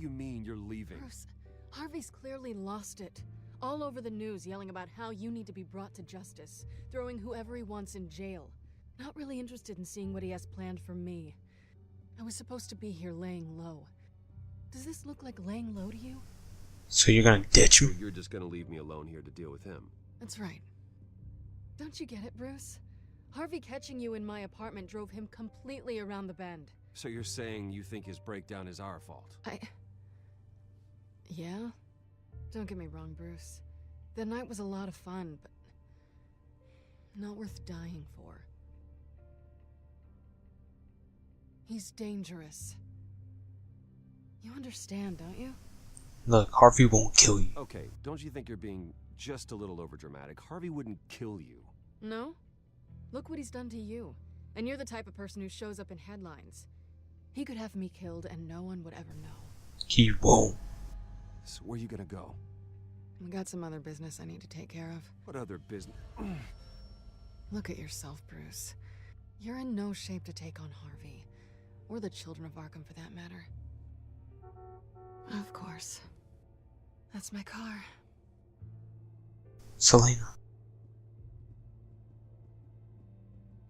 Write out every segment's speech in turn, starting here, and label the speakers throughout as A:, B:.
A: do you mean you're leaving?
B: Bruce, Harvey's clearly lost it. All over the news yelling about how you need to be brought to justice, throwing whoever he wants in jail. Not really interested in seeing what he has planned for me. I was supposed to be here laying low. Does this look like laying low to you?
C: So you're gonna ditch me?
A: So you're just gonna leave me alone here to deal with him?
B: That's right. Don't you get it, Bruce? Harvey catching you in my apartment drove him completely around the bend.
A: So you're saying you think his breakdown is our fault?
B: Yeah? Don't get me wrong, Bruce. The night was a lot of fun, but not worth dying for. He's dangerous. You understand, don't you?
C: Look, Harvey won't kill you.
A: Okay, don't you think you're being just a little overdramatic? Harvey wouldn't kill you.
B: No? Look what he's done to you. And you're the type of person who shows up in headlines. He could have me killed and no one would ever know.
C: He won't.
A: So where are you gonna go?
B: I got some other business I need to take care of.
A: What other business?
B: Look at yourself, Bruce. You're in no shape to take on Harvey. Or the children of Arkham, for that matter. Of course. That's my car.
C: Selena.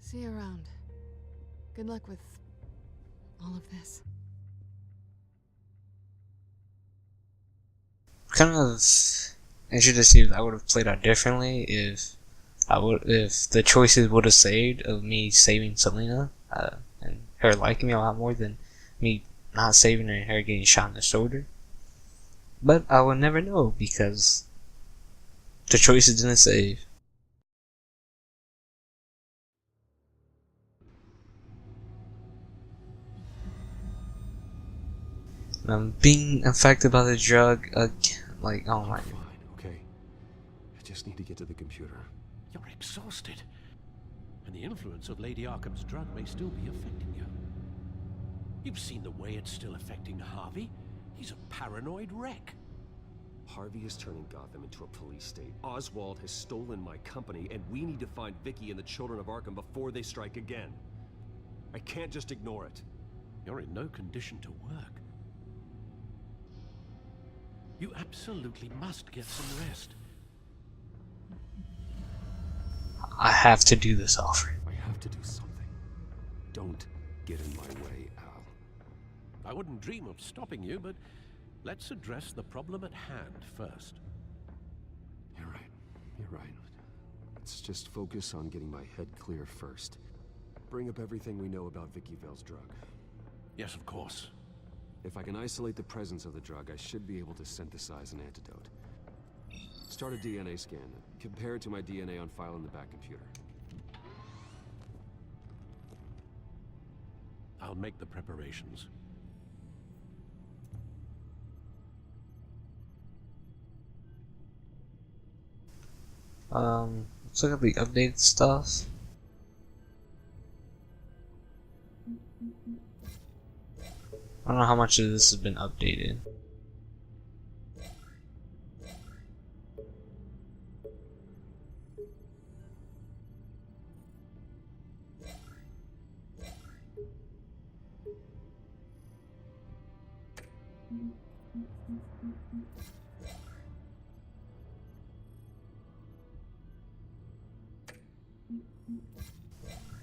B: See you around. Good luck with all of this.
C: Kind of interested to see if I would have played out differently if the choices would have saved of me saving Selena and her liking me a lot more than me not saving her and her getting shot in the shoulder. But I will never know because the choices didn't save. I'm being affected by the drug again. Like, oh my god.
A: Fine, okay. I just need to get to the computer.
D: You're exhausted. And the influence of Lady Arkham's drug may still be affecting you. You've seen the way it's still affecting Harvey. He's a paranoid wreck.
A: Harvey is turning Gotham into a police state. Oswald has stolen my company, and we need to find Vicki and the children of Arkham before they strike again. I can't just ignore it.
D: You're in no condition to work. You absolutely must get some rest.
C: I have to do this, Alfred.
A: I have to do something. Don't get in my way, Al.
D: I wouldn't dream of stopping you, but let's address the problem at hand first.
A: You're right. You're right. Let's just focus on getting my head clear first. Bring up everything we know about Vicki Vale's drug.
D: Yes, of course.
A: If I can isolate the presence of the drug, I should be able to synthesize an antidote. Start a DNA scan. Compare it to my DNA on file in the back computer.
D: I'll make the preparations.
C: Let's look at the updated stuff. I don't know how much of this has been updated.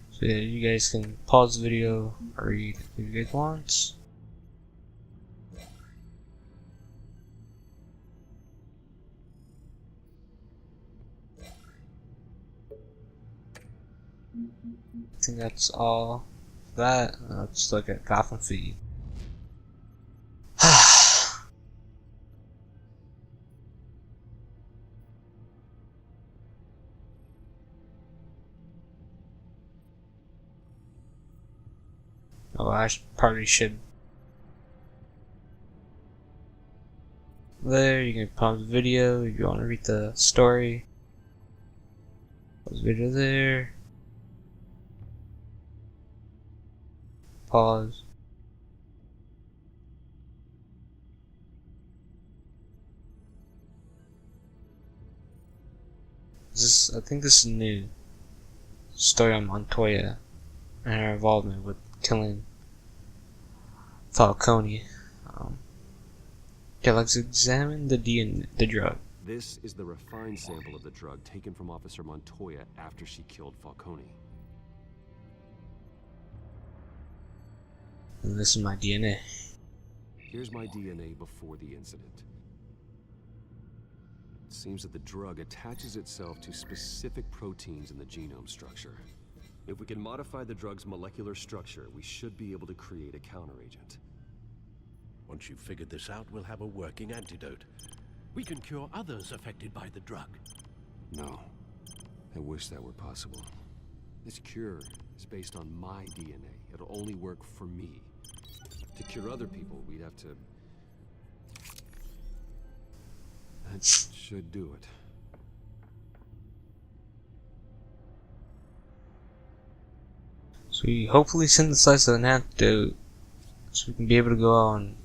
C: So yeah, you guys can pause the video or read if you guys want. I think that's all for that. Let's look at Gotham feed. Oh, I probably should. There, you can pause the video if you want to read the story. Pause the video there. Pause. I think this is new. Story on Montoya and her involvement with killing Falcone. Okay, let's examine the drug.
A: This is the refined sample of the drug taken from Officer Montoya after she killed Falcone.
C: And this is my DNA.
A: Here's my DNA before the incident. It seems that the drug attaches itself to specific proteins in the genome structure. If we can modify the drug's molecular structure, we should be able to create a counteragent.
D: Once you've figured this out, we'll have a working antidote. We can cure others affected by the drug.
A: No. I wish that were possible. This cure is based on my DNA. It'll only work for me. To cure other people, we'd have to... That should do it.
C: So we hopefully synthesize an antidote so we can be able to go out and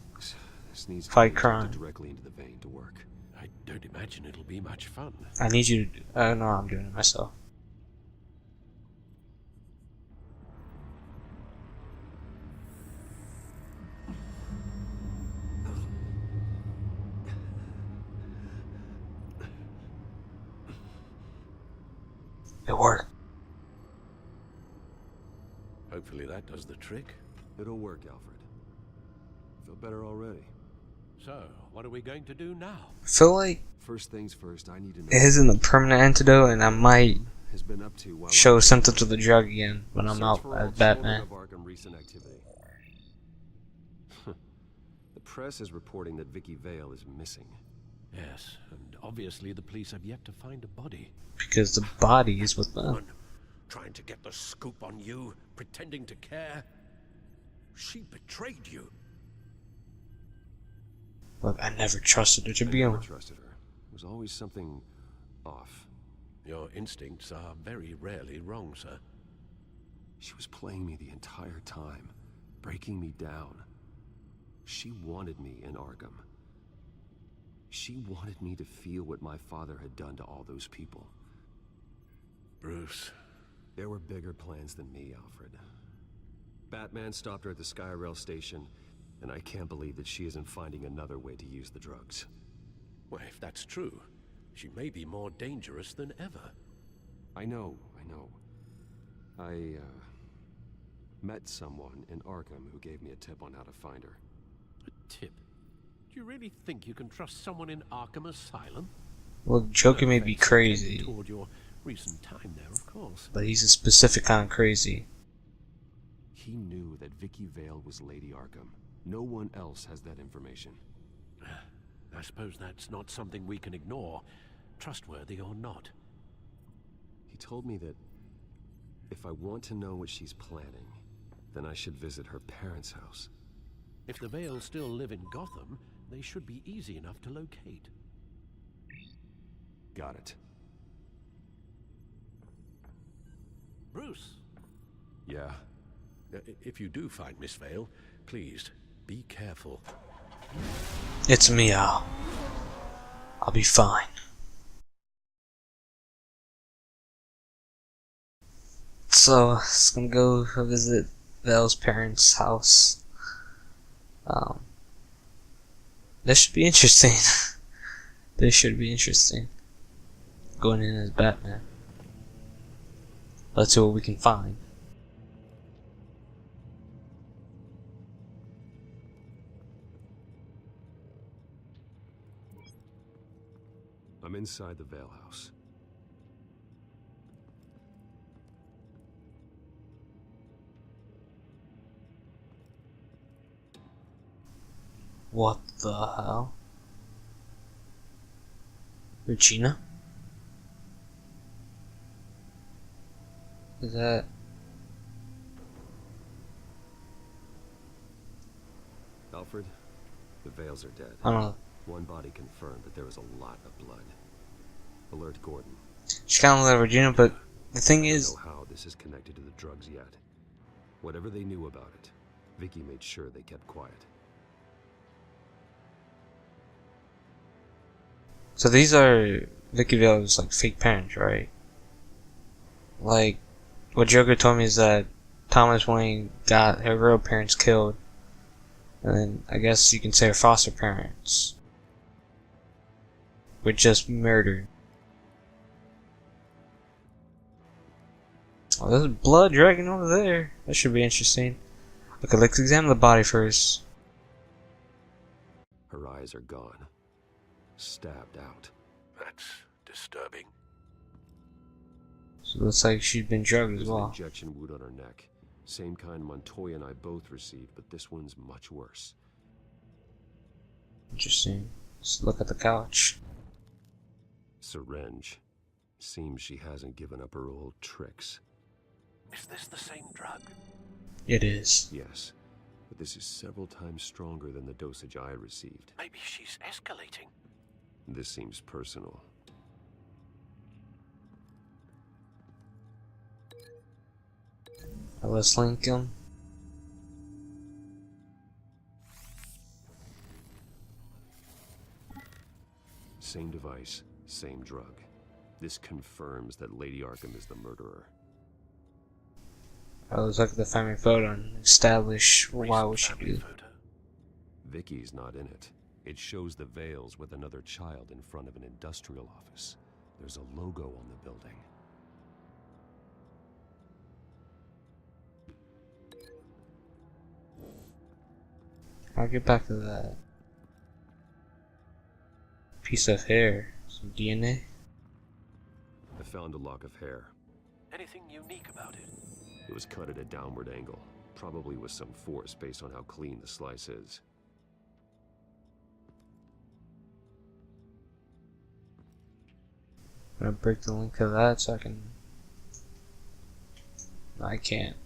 A: This needs to
C: fight
A: be
C: crime.
A: injected directly into the vein to work.
D: I don't imagine it'll be much fun.
C: I need you to no, I'm doing it myself. It worked.
D: Hopefully that does the trick.
A: It'll work, Alfred. Feel better already.
D: So, what are we going to do now?
C: I feel like
A: First things first, I need to know
C: it isn't a permanent antidote, and I might
A: has been up to while
C: show
A: I'm-
C: symptoms of the drug again when I'm
A: Search
C: out
A: for
C: as
A: all
C: Batman.
A: children of Arkham recent activity. The press is reporting that Vicki Vale is missing.
D: Yes, and obviously the police have yet to find a body.
C: Because the body is with them.
D: One, trying to get the scoop on you, pretending to care. She betrayed you.
C: Look, I never trusted her to
A: I
C: be
A: never
C: on.
A: trusted her. There was always something off.
D: Your instincts are very rarely wrong, sir.
A: She was playing me the entire time, breaking me down. She wanted me in Arkham. She wanted me to feel what my father had done to all those people.
D: Bruce.
A: There were bigger plans than me, Alfred. Batman stopped her at the Skyrail station, and I can't believe that she isn't finding another way to use the drugs.
D: Well, if that's true, she may be more dangerous than ever.
A: I know. I met someone in Arkham who gave me a tip on how to find her.
D: A tip? Do you really think you can trust someone in Arkham Asylum?
C: Well, Joker may be
D: Thanks
C: crazy,
D: toward your recent time there, of course.
C: but he's a specific kind of crazy.
A: He knew that Vicki Vale was Lady Arkham. No one else has that information.
D: I suppose that's not something we can ignore, trustworthy or not.
A: He told me that if I want to know what she's planning, then I should visit her parents' house.
D: If the Vales still live in Gotham, they should be easy enough to locate.
A: Got it.
D: Bruce,
A: Yeah?
D: if you do find Miss Vale, please, be careful.
C: It's me, Al. I'll be fine. So, it's gonna go visit Val's parents' house. This should be interesting. This should be interesting. Going in as Batman. Let's see what we can find.
A: I'm inside the Vale house.
C: What the hell? Regina? Is that...
A: Alfred, the Vales are dead.
C: I don't know.
A: One body confirmed, but there was a lot of blood. Alert Gordon.
C: She kinda like Regina, but the thing
A: I
C: is...
A: don't know how this is connected to the drugs yet. Whatever they knew about it, Vicki made sure they kept quiet.
C: So these are Vicki Vale's like fake parents, right? Like what Joker told me is that Thomas Wayne got her real parents killed, and then I guess you can say her foster parents. with just murder. Oh, there's blood dragging over there. That should be interesting. Okay, let's examine the body first.
A: Her eyes are gone. Stabbed out.
D: That's disturbing.
C: So it looks like she's been drugged as
A: There's an
C: well.
A: injection wound on her neck. Same kind Montoya and I both received, but this one's much worse.
C: Interesting. Let's look at the couch.
A: Syringe. Seems she hasn't given up her old tricks.
D: Is this the same drug?
C: It is.
A: Yes, but this is several times stronger than the dosage I received.
D: Maybe she's escalating.
A: This seems personal.
C: Let's link them.
A: Same device, same drug. This confirms that Lady Arkham is the murderer.
C: Let's look at the family photo and establish why would she do.
D: Photo.
A: Vicky's not in it. It shows the Vales with another child in front of an industrial office. There's a logo on the building.
C: I'll get back to that. Piece of hair. Some DNA.
A: I found a lock of hair.
D: Anything unique about it?
A: It was cut at a downward angle, probably with some force based on how clean the slice is.
C: I'm gonna break the link to that so I can. No, I can't.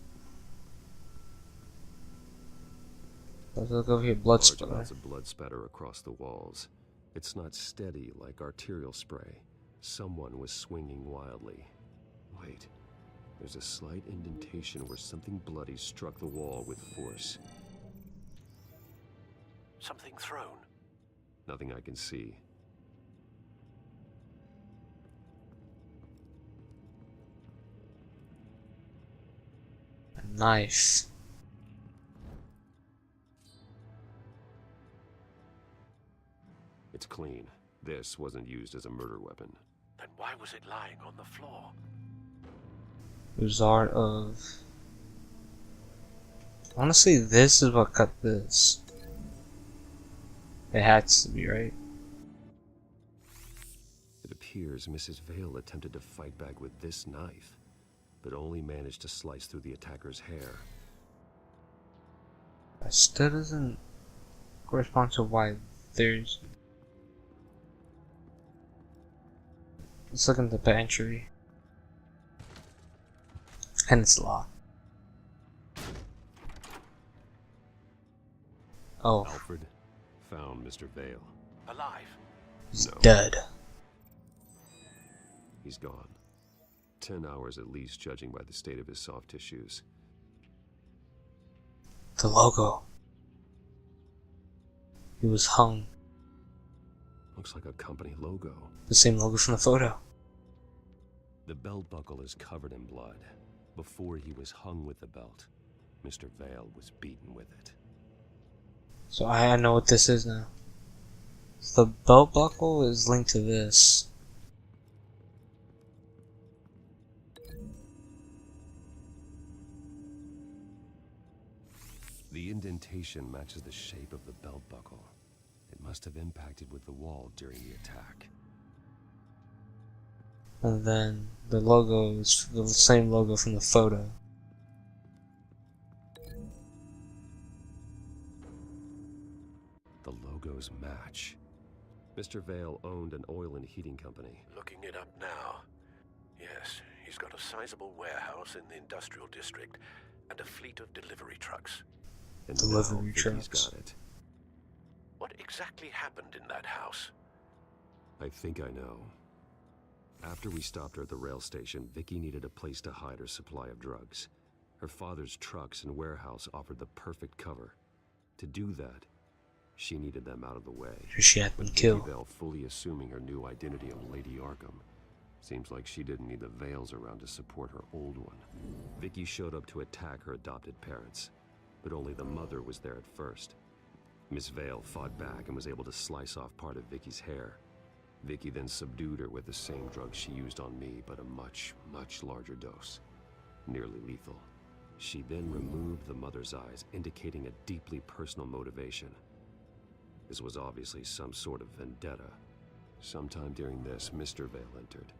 C: Let's look over here. Blood
A: Large
C: splatter.
A: amounts of blood spatter across the walls. It's not steady like arterial spray. Someone was swinging wildly. Wait, there's a slight indentation where something bloody struck the wall with force.
D: Something thrown.
A: Nothing I can see.
C: A knife.
A: It's clean. This wasn't used as a murder weapon.
D: Then why was it lying on the floor?
C: Result of. Honestly, this is what cut this. It has to be, right?
A: It appears Mrs. Vale attempted to fight back with this knife, but only managed to slice through the attacker's hair.
C: That still doesn't correspond to why there's. Let's look in the pantry. And it's locked. Oh,
A: Alfred found Mr. Vale.
D: Alive.
C: he's
A: No.
C: dead.
A: He's gone. 10 hours at least, judging by the state of his soft tissues.
C: The logo. He was hung.
A: Looks like a company logo.
C: The same logo from the photo.
A: The belt buckle is covered in blood. Before he was hung with the belt, Mr. Vale was beaten with it.
C: So I know what this is now. The belt buckle is linked to this.
A: The indentation matches the shape of the belt buckle. It must have impacted with the wall during the attack.
C: And then the logo is the same logo from the photo.
A: The logos match. Mr. Vale owned an oil and heating company.
D: Looking it up now. Yes, he's got a sizable warehouse in the industrial district and a fleet of delivery trucks.
A: And
C: Delivery
A: now Vicky's
C: trucks.
A: got it.
D: What exactly happened in that house?
A: I think I know. After we stopped her at the rail station, Vicki needed a place to hide her supply of drugs. Her father's trucks and warehouse offered the perfect cover. To do that, she needed them out of the way.
C: Because she had been
A: With
C: killed.
A: Vicki Vale fully assuming her new identity of Lady Arkham. Seems like she didn't need the Vales around to support her old one. Vicki showed up to attack her adopted parents, but only the mother was there at first. Miss Vale fought back and was able to slice off part of Vicky's hair. Vicki then subdued her with the same drug she used on me, but a much, much larger dose. Nearly lethal. She then removed the mother's eyes, indicating a deeply personal motivation. This was obviously some sort of vendetta. Sometime during this, Mr. Vale entered.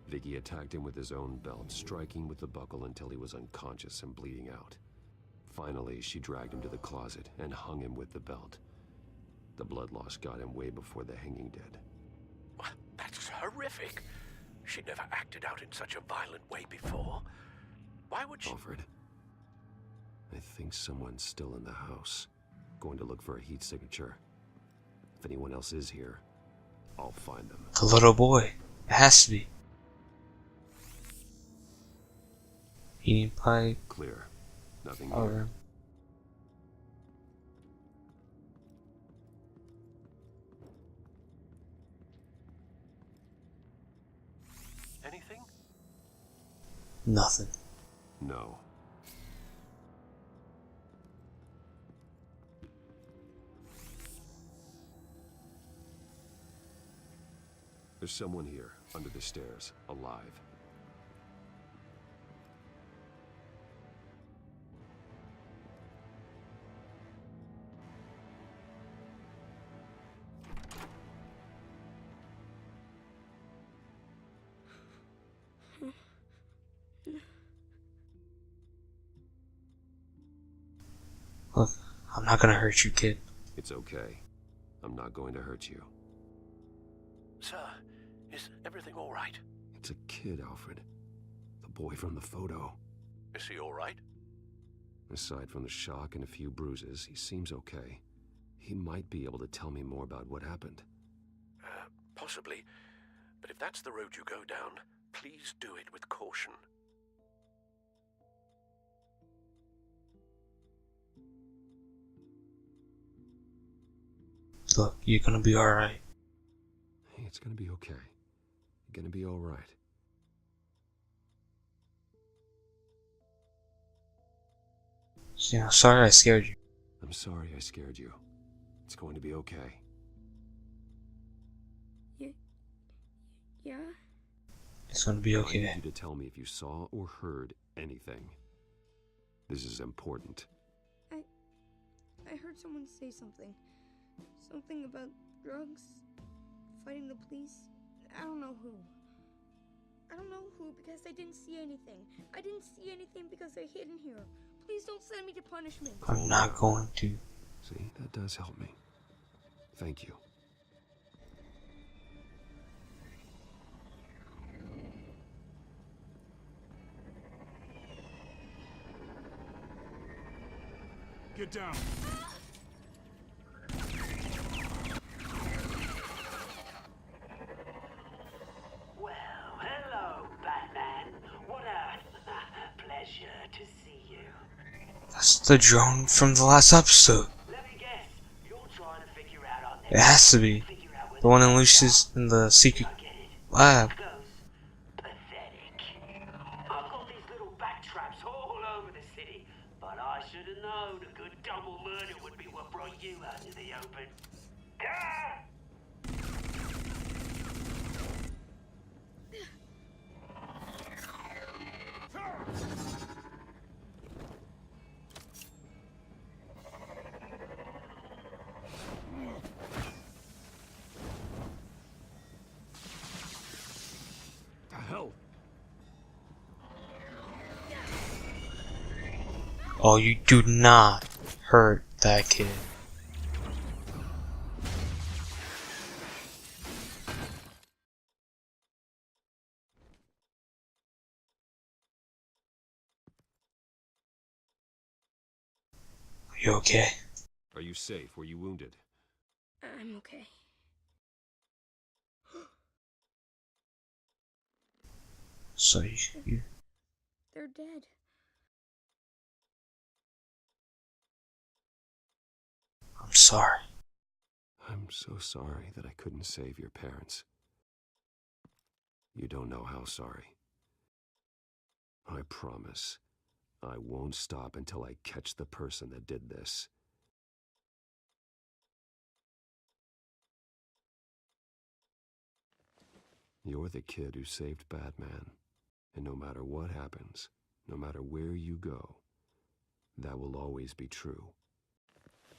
A: Vicki attacked him with his own belt, striking with the buckle until he was unconscious and bleeding out. Finally, she dragged him to the closet and hung him with the belt. The blood loss got him way before the hanging did.
D: That's horrific. She never acted out in such a violent way before. Why would she...
A: Alfred, I think someone's still in the house. Going to look for a heat signature. If anyone else is here, I'll find them.
C: The little boy. It has to be. Heating pipe.
A: Clear. Nothing
C: Over.
A: here.
D: Anything?
C: Nothing.
A: No. There's someone here, under the stairs, alive.
C: Look, I'm not gonna hurt you, kid.
A: It's okay. I'm not going to hurt you.
D: Sir, is everything all right?
A: It's a kid, Alfred. The boy from the photo.
D: Is he all right?
A: Aside from the shock and a few bruises, he seems okay. He might be able to tell me more about what happened.
D: Possibly. But if that's the road you go down, please do it with caution.
C: Look, you're gonna be alright.
A: Hey, it's gonna be okay. You're gonna be alright.
C: Yeah, sorry I scared you.
A: I'm sorry I scared you. It's going to be okay.
E: Yeah?
C: It's gonna be
A: I need
C: okay.
A: you to tell me if you saw or heard anything. This is important.
E: I heard someone say something. Something about drugs, fighting the police. I don't know who. I don't know who because I didn't see anything. I didn't see anything because I hid in here. Please don't send me to punishment.
C: I'm not going to.
A: See, that does help me. Thank you.
F: Get down.
G: Well, hello, Batman. What a pleasure to see you.
C: That's the drone from the last episode.
G: Let me guess, you're trying to figure out our
C: It has to be.
G: figure out where
C: The one in Lucius in the secret
G: I get it.
C: lab.
G: Goes pathetic. I've got these little bat traps all over the city, but I should have known a good double murder would be what brought you out to the open. Ah!
A: The hell?
C: Oh, you do not hurt that kid. Are you okay?
A: Are you safe? Were you wounded?
E: I'm okay.
C: So you
E: They're dead.
C: I'm sorry.
A: I'm so sorry that I couldn't save your parents. You don't know how sorry. I promise, I won't stop until I catch the person that did this. You're the kid who saved Batman. And no matter what happens, no matter where you go, that will always be true.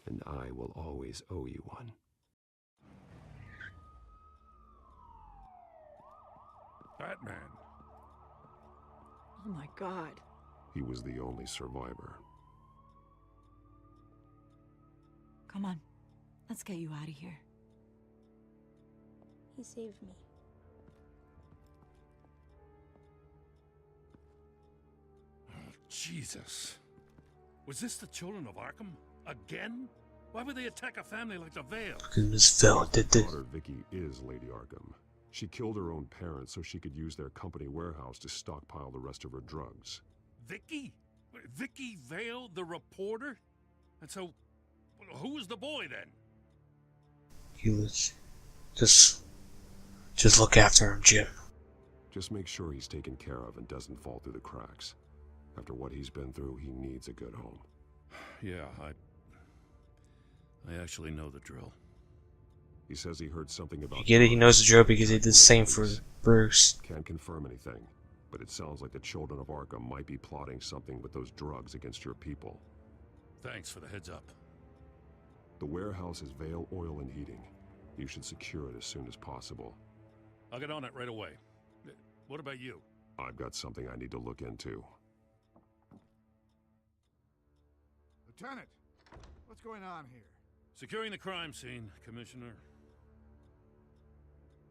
A: And I will always owe you one.
F: Batman.
B: Oh my god.
F: He was the only survivor.
H: Come on. Let's get you out of here.
E: He saved me.
F: Oh, Jesus. Was this the children of Arkham? Again? Why would they attack a family like the Vale?
C: Because Miss Vale did this.
A: Daughter Vicki is Lady Arkham. She killed her own parents so she could use their company warehouse to stockpile the rest of her drugs.
F: Vicky? Vicki Vale, the reporter? And so, who was the boy then?
C: He was just look after him, Jim.
A: Just make sure he's taken care of and doesn't fall through the cracks. After what he's been through, he needs a good home.
F: Yeah, I actually know the drill.
A: He says he heard something about...
C: You get it? He knows the drill because he did the same for Bruce.
A: Can't confirm anything, but it sounds like the children of Arkham might be plotting something with those drugs against your people.
F: Thanks for the heads up.
A: The warehouse is Vale Oil and Heating. You should secure it as soon as possible.
F: I'll get on it right away. What about you?
A: I've got something I need to look into.
I: Lieutenant, what's going on here?
F: Securing the crime scene, Commissioner.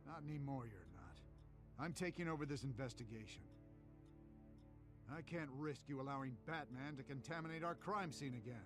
I: Not anymore, you're not. I'm taking over this investigation. I can't risk you allowing Batman to contaminate our crime scene again.